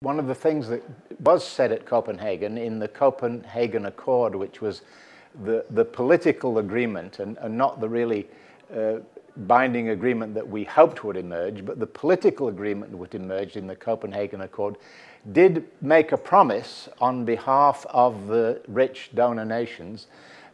one of the things that was said at Copenhagen in the Copenhagen Accord, which was the political agreement and not the really binding agreement that we hoped would emerge, but the political agreement that would emerge in the Copenhagen Accord, did make a promise on behalf of the rich donor nations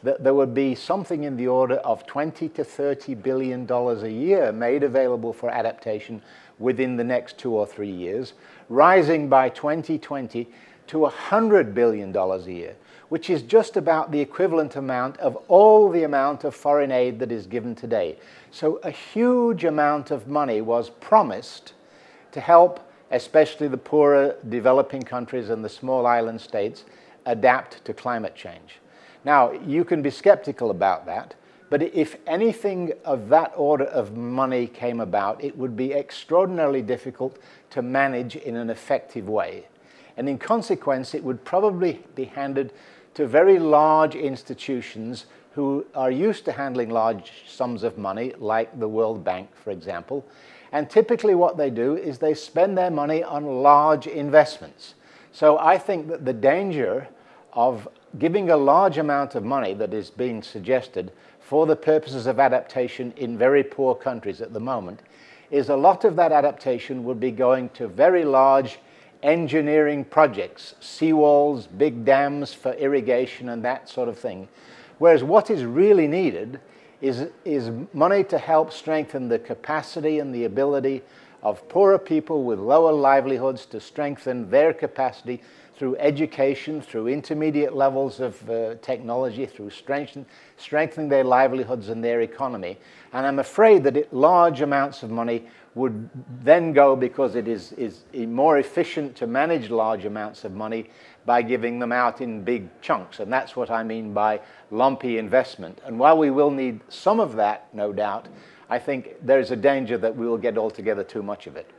that there would be something in the order of $20 to $30 billion a year made available for adaptation within the next 2 or 3 years, rising by 2020 to $100 billion a year, which is just about the equivalent amount of all the amount of foreign aid that is given today. So a huge amount of money was promised to help especially the poorer developing countries and the small island states adapt to climate change. Now, you can be skeptical about that, but if anything of that order of money came about, it would be extraordinarily difficult to manage in an effective way. And in consequence, it would probably be handed to very large institutions who are used to handling large sums of money, like the World Bank, for example. And typically what they do is they spend their money on large investments. So I think that the danger of giving a large amount of money that is being suggested for the purposes of adaptation in very poor countries at the moment is a lot of that adaptation would be going to very large engineering projects, seawalls, big dams for irrigation and that sort of thing. Whereas what is really needed is money to help strengthen the capacity and the ability of poorer people with lower livelihoods to strengthen their capacity through education, through intermediate levels of technology, through strengthening their livelihoods and their economy. And I'm afraid that large amounts of money would then go, because it is more efficient to manage large amounts of money by giving them out in big chunks. And that's what I mean by lumpy investment. And while we will need some of that, no doubt, I think there is a danger that we will get altogether too much of it.